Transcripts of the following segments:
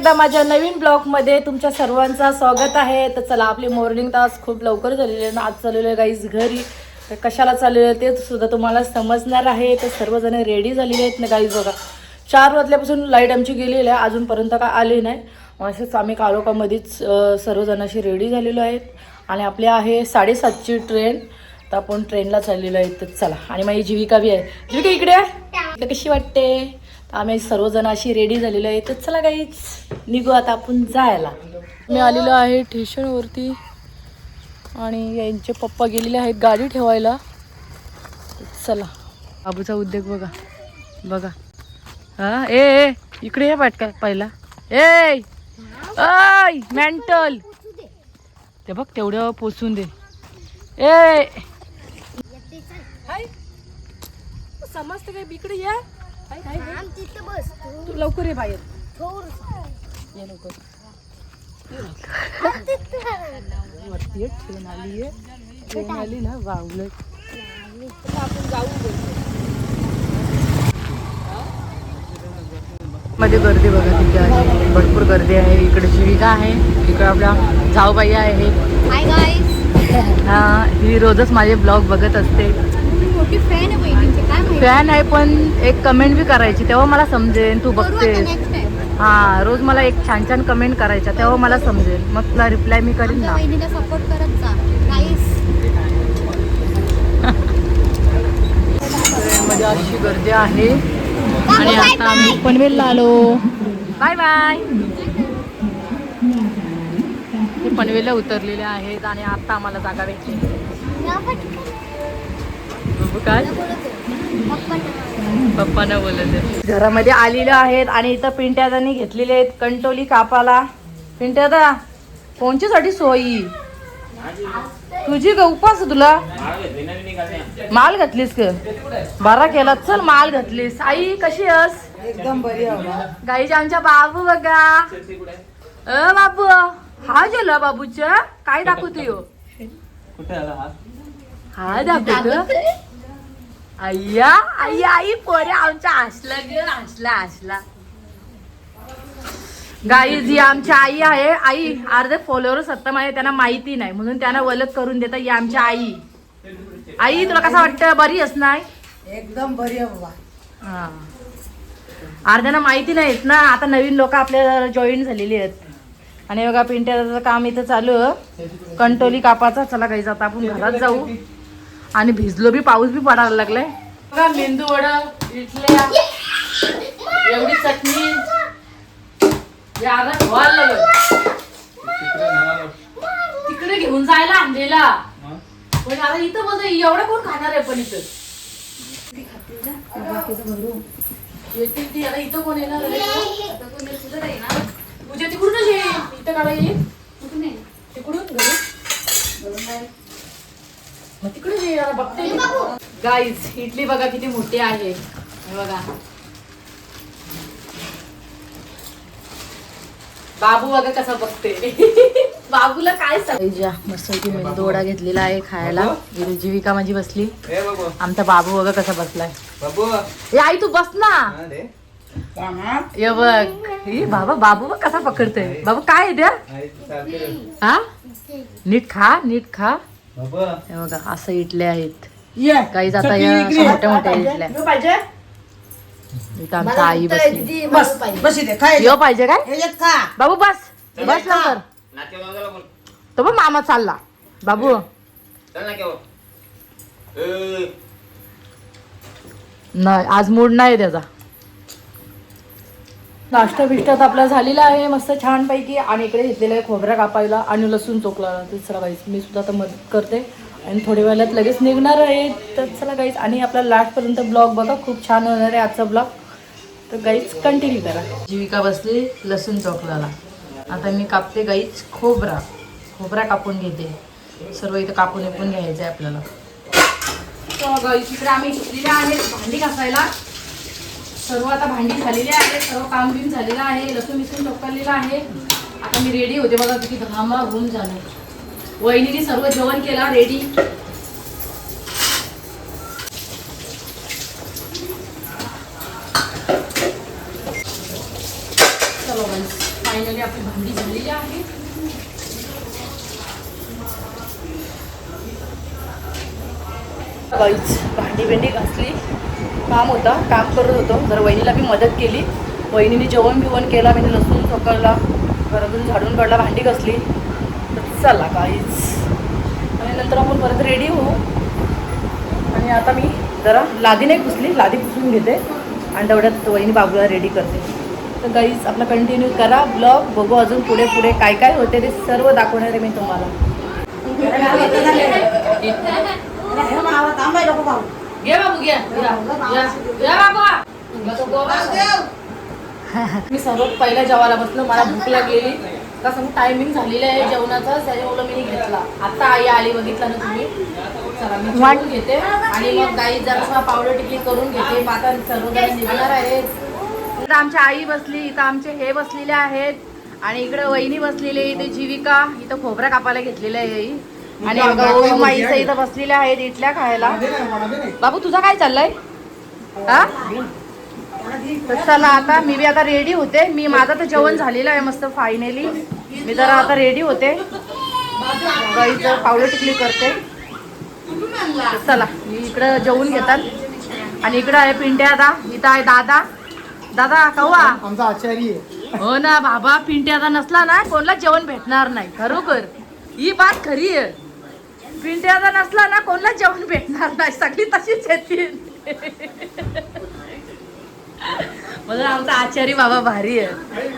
एकदा माझ्या नवीन ब्लॉगमध्ये तुमच्या सर्वांचं स्वागत आहे. तर चला, आपली मॉर्निंग तास खूप लवकर झालेली आहे. आज चाललेलं आहे गाईज घरी. तर कशाला चाललेलं आहे ते सुद्धा तुम्हाला समजणार आहे. तर सर्वजण रेडी झालेले आहेत ना गाईज. बघा 4 वाजल्यापासून लाईट आमची गेलेली आहे, अजूनपर्यंत काय आली नाही. असेच आम्ही कालोखामध्येच सर्वजण अशी रेडी झालेलो आहेत. आणि आपली आहे 7:30ची ट्रेन. तर आपण ट्रेनला चाललेलो आहे. तर चला, आणि माझी जीविका बी आहे. जीविका इकडे आहे. कशी वाटते? आम्ही सर्वजण अशी रेडी झालेलो आहे. तर चला गाईच, निघू आता आपण जायला. मी आलेलो आहे स्टेशनवरती आणि यांचे पप्पा गेलेले आहेत गाडी ठेवायला. चला, बाबूचा उद्योग बघा बघा. हा ए इकडे ये पाटका पहिला. ए ऐ मेंटल, ते बघ तेवढं पोचून दे. ए हाय, समजते काय? इकडे या. तू लवकर ये बाहेर. ये लवकर. वरती ट्रेन आली आहे. ट्रेन आली ना वावलं. आपण जाऊ मध्ये. गर्दी बघा किती आहे, भरपूर गर्दी आहे. इकडे जीविका आहे, इकडे आपल्या जाऊबाई आहे. Hi guys. हा, ही रोजच माझे ब्लॉग बघत असते. मोठी फॅन आहे बहिणींची. काय माहिती? फॅन आहे, पण एक कमेंट बी करायची तेव्हा मला समजेल तू बघतेस. हा, रोज मला एक छान छान कमेंट करायच्या तेव्हा मला समजेल, मग तुला रिप्लाय मी करीन ना. बहिणीला सपोर्ट करत जा गाईस. ट्रेनमध्ये अशी गर्दी आहे. आणि आता आम्ही पनवेलला आलो. Bye bye. ते पनवेलला उतरलेले आहेत आणि आता आम्हाला जागा भेटली. काय पप्पांना बोलत घरामध्ये आलेले आहेत. आणि इथं पिंट्यादानी घेतलेले आहेत कंटोली कापाला. पिंट्यादा कोणच्यासाठी सोयी तुझी का उपास? तुला माल घातलीस का? बरा केला. चल, माल घातलीस. आई कशी आहेस? एकदम बरी आहे. गाईच्या आमच्या बाबू बघा. बाबू हा गेला. बाबूच्या काय दाखवतो यो? हा दाखवतो. अय्या आई आई पोरे आमच्या हसला ग, हसला. गाई जी आमची आई आहे. आई अर्धे फॉलोअर्स असतात माझे, त्यांना माहिती नाही म्हणून त्यांना वलत करून देतात. ही आमची आई. आई तुला कसं वाटतं? बरी आहेस ना? एकदम बरी आहे बाबा. हा, अर्ध्यांना माहिती नाहीत ना. आता नवीन लोक आपल्या जॉईन झालेली आहेत. आणि बघा पिंट्याचं काम इथं चालू कंटोली कापाचा. चला गाईज, आता आपण घरात जाऊ. आणि भिजलो बी, पाऊस बी पडायला लागलाय. बघा मेंदू वडा, इडल्या, एवढी चटणी. तिकडे घेऊन जायला आणलेला, पण आता इथं बघ एवढं कोण खाणार आहे? पण इथं इथं कोण येणार? तुझ्या तिकडूनच ये. इथं काढा येईल तिकडून घरी. मग तिकडे ये बघते. गाईज इडली बघा किती मोठी आहे. बघा बाबू बघा कसा बघते. बाबूला काय सांगायच्या. मस्त मेंदू वडा घेतलेला आहे खायला. जीविका माझी बसली. आमचा बाबू बघा कसा बसलाय. ए आई तू बस ना. ये बघ ही बाबा, बाबू बघ कसा पकडतोय. बाबू काय आहे द्या. हा, नीट खा, नीट खा. हे बघा असं इडल्या आहेत काही. आता या मोठ्या मोठ्या इडल्या. इथं आमच्या आई बसली. यो पाहिजे काय? बाबू बस बस लवकर. तो बघ मामा चालला. बाबू नाही, आज मूड नाही त्याचा. नाश्ता बिष्टात आपला झालेला आहे मस्त छान पैकी. आणि इकडे घेतलेलं आहे खोबऱ्या कापायला आणि लसूण चोकला. तर चला गाईस, मी सुद्धा आता मदत करते आणि थोड्या वेळात लगेच निघणार आहे. तर चला गाईस, आणि आपला लास्टपर्यंत ब्लॉग बघा, खूप छान होणार आहे आजचा ब्लॉग. तर गाईच कंटिन्यू करा. जीविका बसली लसूण चोकलाला. आता मी कापते गाईच खोबरा कापून घेते. सर्व इथं कापून घ्यायचं आहे आपल्याला. तर गाईच इकडे आम्ही घेतलेले आहेत भांडी घासायला. सर्व आता भांडी झालेली आहे, सर्व काम बिम झालेलं आहे. लसूण मिसून चोकलेलं आहे. आता मी रेडी होते बघा, किती घामा होऊन झालं. वहिनीने सर्व जेवण केला रेडी. फायनली आपली भांडी झालेली आहे. गाईच भांडी भेंडी घासली, काम होता, काम करत होतो. जर वहिनीला मी मदत केली, वहिनीने जेवण बिवण केला, मी लसूण चोकळला, घरातून झाडून काढला, भांडी घासली. तर चला गाईच, आणि नंतर आपण परत रेडी होऊ. आणि आता मी जरा लादी नाही पुसली, लादी पुसून घेते आणि तेवढ्यात वहिनी बाबूला रेडी करते. तर गाईज आपला कंटिन्यू करा ब्लॉग, बघू अजून पुढे पुढे काय काय होते ते सर्व दाखवणार आहे मी तुम्हाला. घे बाबू घ्या, मी सर्वात पहिल्या जेवायला बसलो, मला भूक लागलेली. कसं टायमिंग झालेलं आहे जेवणाचा, त्याच्यामुळे मी घेतला. आता आई आली, बघितला ना तुम्ही. चला मी जेवून घेते आणि मग गाई जरा पावडर टिकली करून घेते. आता सर्वजण निघणार आहेत. इथं आमच्या आई बसली, इथं आमचे हे बसलेले आहेत आणि इकडे वहिनी बसलेली, इथे जीविका, इथं खोबरा कापायला घेतलेला आहे. आणि माईचं इथं बसलेल्या आहेत इथल्या खायला. बाबू तुझा काय चाललंय? हा चला आता मी बी आता रेडी होते. मी माझं तर जेवण झालेलं आहे मस्त फायनली. मी जरा आता रेडी होते, गाईचं पावडर टिकली करते. चला मी इकडं जेवून घेतात आणि इकडं आहे पिंट्या, आता इथं आहे दादा. दादा कव्वा आमचा आचार्य आहे. हो ना बाबा, पिंट्या आता नसला ना कोणाला जेवण भेटणार नाही. खरोखर ही बात खरी आहे. पिंट्या आता नसला ना कोणाला जेवण भेटणार नाही, सगळी तशीच येतील. म्हणजे आमचा आचार्य बाबा भारी आहे.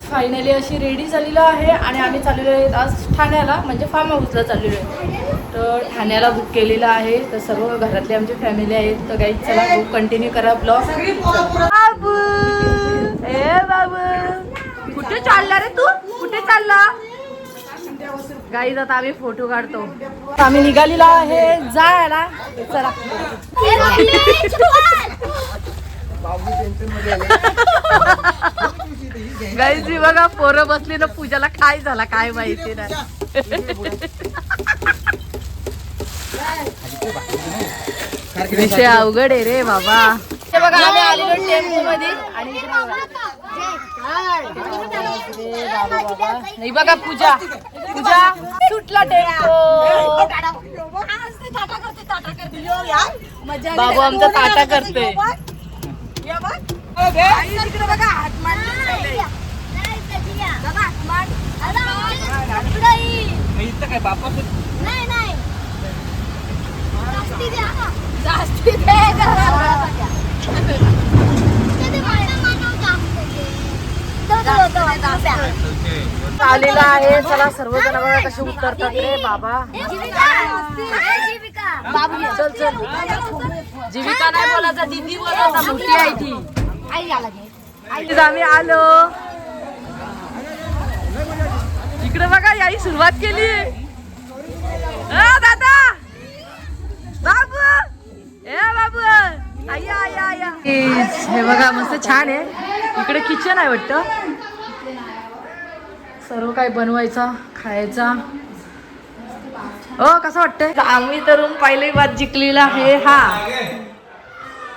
फायनली अशी रेडी झालेलं आहे आणि आम्ही चाललेलो आहे आज ठाण्याला, म्हणजे फार्म हाऊसला चाललेलो आहे. तर ठाण्याला बुक केलेलं आहे. तर सर्व घरातले आमची फॅमिली आहेत. तर गाईज चला बुक कंटिन्यू करा ब्लॉग. बाबू ए बाबू कुठे चालला रे तू? कुठे चालला? गाईज आता आम्ही फोटो काढतो. आम्ही निघालेलो आहे जायला. चला गाईजी बघा, पोरं बसली ना, पूजाला काय झाला काय माहिती नाही. विषय अवघड आहे रे बाबा. हे बघा आम्ही आलेलो टेम्पो मध्ये आणि नाही बघा पूजा, पूजा सुटला टेम्पो. बाबू आमचा ताटा करते. काय बापा नाही आलेला आहे. चला सर्वजण बघा कसे उतरतात रे बाबा. चल चल, जीविका नाही बोलायचा, दीदी बोलायचा, मोठी आहे ती. आम्ही आलो इकडे बघा, याही सुरुवात केली. दादा बाबू, ए बाबू, आया आया आया. हे बघा मस्त छान आहे. इकडे किचन आहे वाटतं. सर्व काय बनवायचा खायचा. हो कसं वाटतंय? आम्ही तर रूम पहिली बात जिंकलेला आहे. हा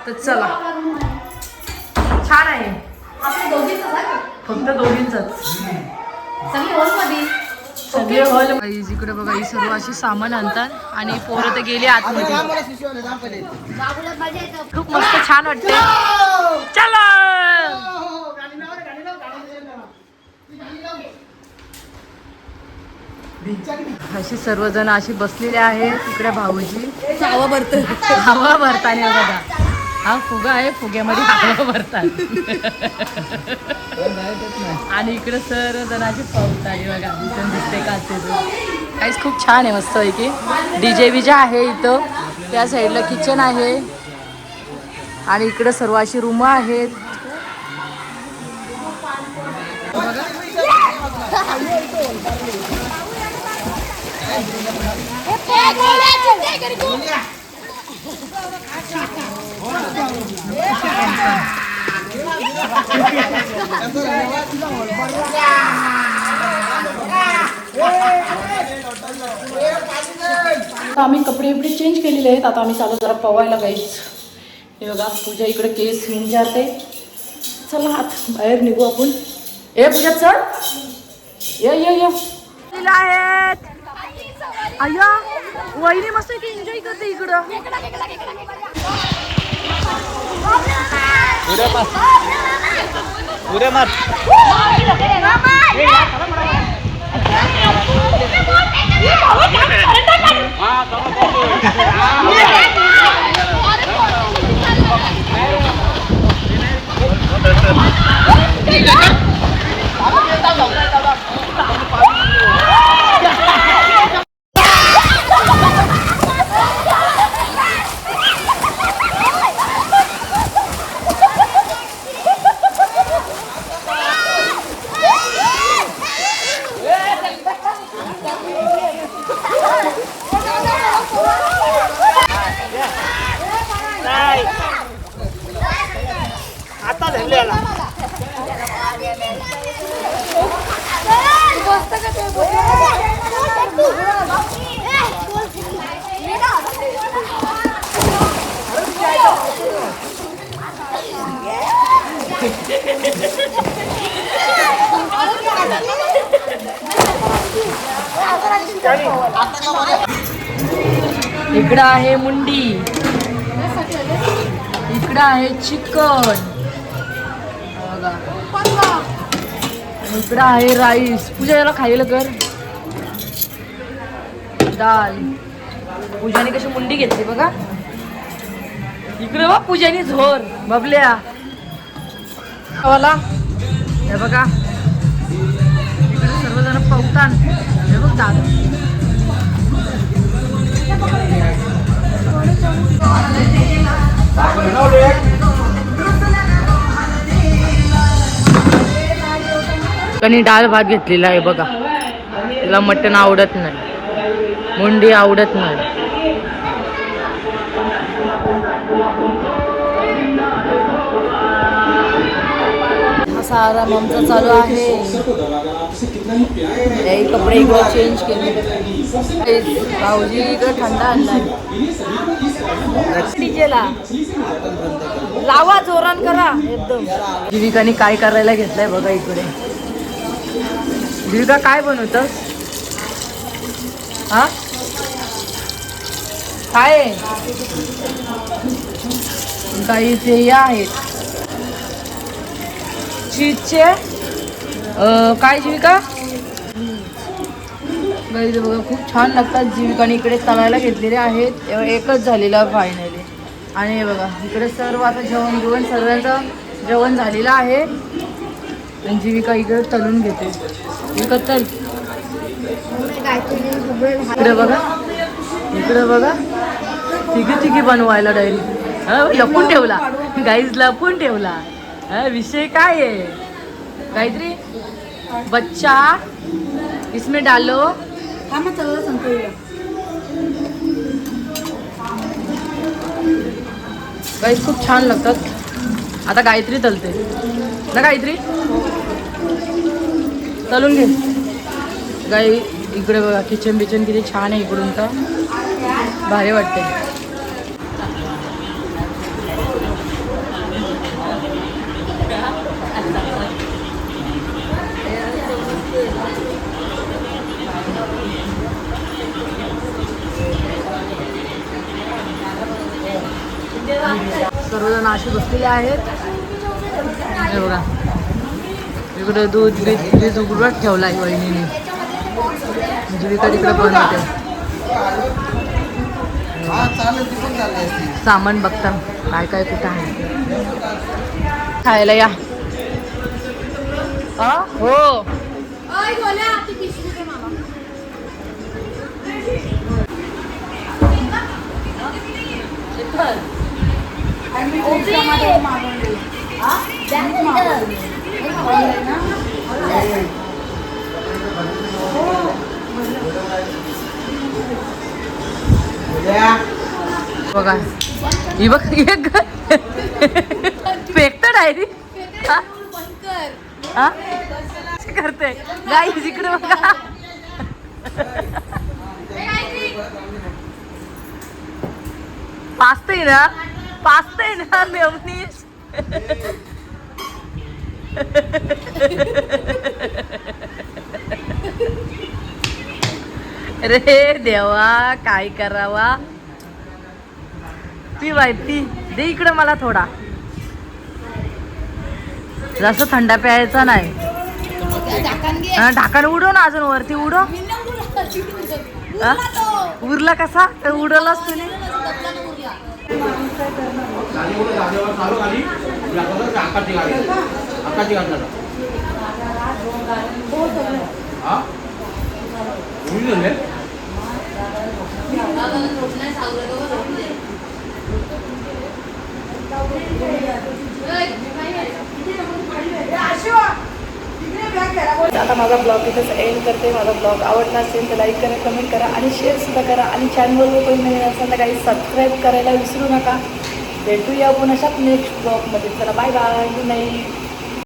तर चला छान आहे. फक्त दोघींचंच सगळे हॉल. इकडे बघा ही सर्व अशी सामान आणतात आणि पोरं तर गेली आतमध्ये. खूप मस्त छान वाटते. चला अशी सर्वजण अशी बसलेले आहेत. इकडे भाऊजी हवा भरताना बघा, हा फुगा आहे, फुग्यामध्ये हवा भरतात. आणि इकडे सर्वजण अशी पाऊस आली बघा, दिसते का काहीच. खूप छान आहे मस्त आहे की. डीजे विजे आहे इथं. त्या साईडला किचन आहे आणि इकडे सर्व अशी रूम आहेत. आम्ही कपडे बिपडे चेंज केलेले आहेत. आता आम्ही चालू जरा पवायला गाईच. हे बघा पूजा इकडे केस घेऊन जाते. चला आत बाहेर निघू आपण. ए पूजा चल ये ये ये आहेत अय्या वहिनी मस्त इथे एन्जॉय करते इकडं उड्या मार आता धरलेला इकडं आहे मुंडी इकडं आहे चिकन इकडं आहे राईस पूजा याला खायला कर दाल पूजाने कशी मुंडी घेतली बघा इकडे बघ पूजाने झोर बबल्या वाला हे बघा इकडे सर्वजण पवतान हे बघ दादा आणि डाळ भात घेतलेला आहे बघा तिला मटण आवडत नाही मुंडी आवडत नाही हा सारा आमचा चालू आहे कपडे इकडे चेंज केले भाऊजी इकडे थंड आणलाय डीजेला लावा जोरान करा एकदम जीविकाने काय करायला घेतलंय बघा इकडे जीविका काय बनवतस हा काय आहे? काही ते हे आहेत चीजचे काय जीविका गाईज बघा खूप छान लागतात जीविकाने इकडे तळायला घेतलेले आहेत एकच झालेला फायनली आणि हे बघा इकडे सर्व आता जेवण सर्वांचं जेवण झालेलं आहे आणि जीविका इकडे तळून घेते जीविका तल इकडे बघा तिघी बनवायला डायरी लपून ठेवला गाईज लपून ठेवला विषय काय आहे गायत्री बच्चा इसमें डालो गाईज खूप छान लागतात आता गायत्री तलते ना गायत्री तलून घे गाई इकडे बघा किचन बिचन किती छान आहे इकडून का भारी वाटते सर्वजण असे बसलेले आहेत हे बघा इकडे दूध उघडत ठेवला आहे वहिनीने जीविका तिकडे बनवते सामान बघता काय काय कुठं आहे खायला या हो बघा ही बघ फेकत डायरी करते गाई इकडे बघा पाचते ना मेवनीस रे देवा काय करावा. पी बाई पी, दे इकडे मला थोडा. जास्त थंडा प्यायचा नाही. ढाकण उडव ना, अजून वरती उडव. हा? उरला कसा तर उडवलाच तुम्ही. आता माझा ब्लॉग इथंच एंड करते. माझा ब्लॉग आवडला असेल तर लाईक करा, कमेंट करा आणि शेअर सुद्धा करा. आणि चॅनलवर कोणी नवीन असेल तर काही सबस्क्राईब करायला विसरू नका. भेटूया पुन्हा अशाच नेक्स्ट ब्लॉगमध्ये. चला बाय बाय, गुड नाईट.